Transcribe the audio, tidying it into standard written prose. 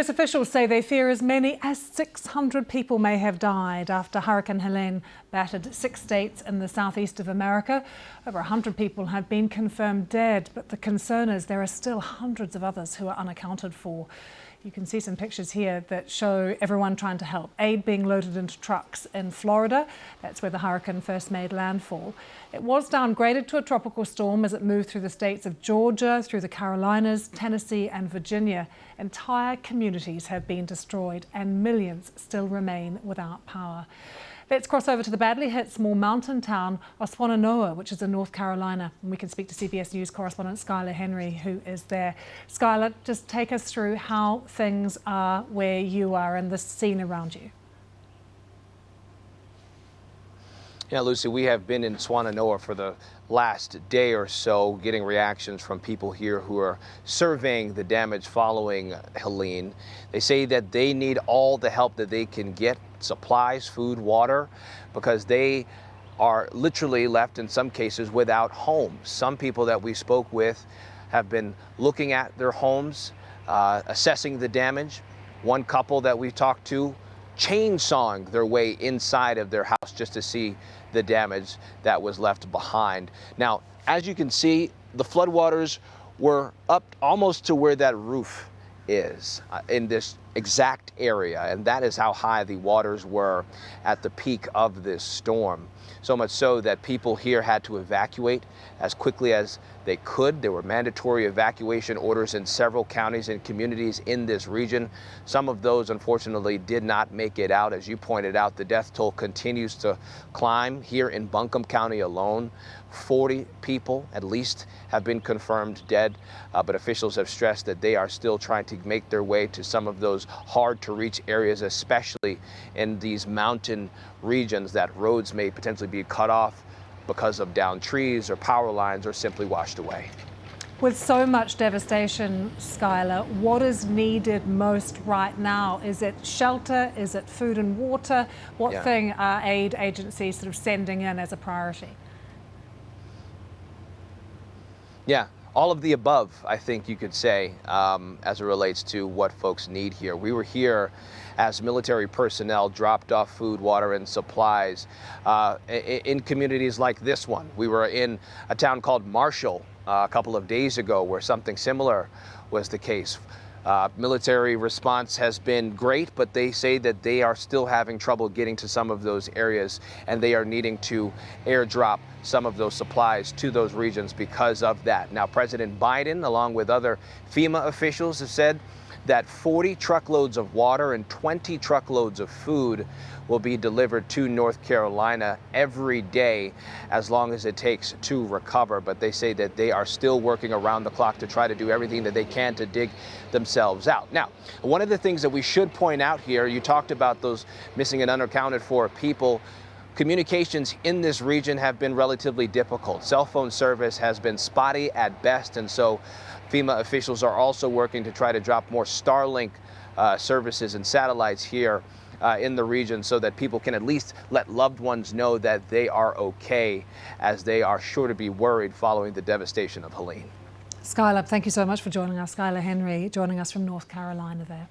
U.S. officials say they fear as many as 600 people may have died after Hurricane Helene battered 6 states in the southeast of America. Over 100 people have been confirmed dead, but the concern is there are still hundreds of others who are unaccounted for. You can see some pictures here that show everyone trying to help. Aid being loaded into trucks in Florida. That's where the hurricane first made landfall. It was downgraded to a tropical storm as it moved through the states of Georgia, through the Carolinas, Tennessee and Virginia. Entire communities have been destroyed and millions still remain without power. Let's cross over to the badly hit small mountain town Asheville, which is in North Carolina. And we can speak to CBS News correspondent Skylar Henry, who is there. Skylar, just take us through how things are where you are and the scene around you. Yeah, Lucy, we have been in Swannanoa for the last day or so, getting reactions from people here who are surveying the damage following Helene. They say that they need all the help that they can get, supplies, food, water, because they are literally left in some cases without homes. Some people that we spoke with have been looking at their homes, assessing the damage. One couple that we talked to chainsawing their way inside of their house just to see the damage that was left behind. Now, as you can see, the floodwaters were up almost to where that roof is in this exact area, and that is how high the waters were at the peak of this storm. So much so that people here had to evacuate as quickly as they could. There were mandatory evacuation orders in several counties and communities in this region. Some of those, unfortunately, did not make it out. As you pointed out, the death toll continues to climb here in Buncombe County alone. 40 people at least have been confirmed dead, but officials have stressed that they are still trying to make their way to some of those hard to reach areas, especially in these mountain regions that roads may potentially be cut off because of downed trees or power lines or simply washed away. With so much devastation, Skylar, what is needed most right now? Is it shelter? Is it food and water? What thing are aid agencies sort of sending in as a priority? Yeah, all of the above, I think you could say, as it relates to what folks need here. We were here as military personnel dropped off food, water, and supplies in communities like this one. We were in a town called Marshall a couple of days ago where something similar was the case. Military response has been great, but they say that they are still having trouble getting to some of those areas, and they are needing to airdrop some of those supplies to those regions because of that. Now, President Biden, along with other FEMA officials, have said that 40 truckloads of water and 20 truckloads of food will be delivered to North Carolina every day as long as it takes to recover. But they say that they are still working around the clock to try to do everything that they can to dig themselves out. Now, one of the things that we should point out here, you talked about those missing and unaccounted for people. Communications in this region have been relatively difficult. Cell phone service has been spotty at best, and so FEMA officials are also working to try to drop more Starlink services and satellites here in the region so that people can at least let loved ones know that they are okay, as they are sure to be worried following the devastation of Helene. Skylar, thank you so much for joining us. Skylar Henry joining us from North Carolina there.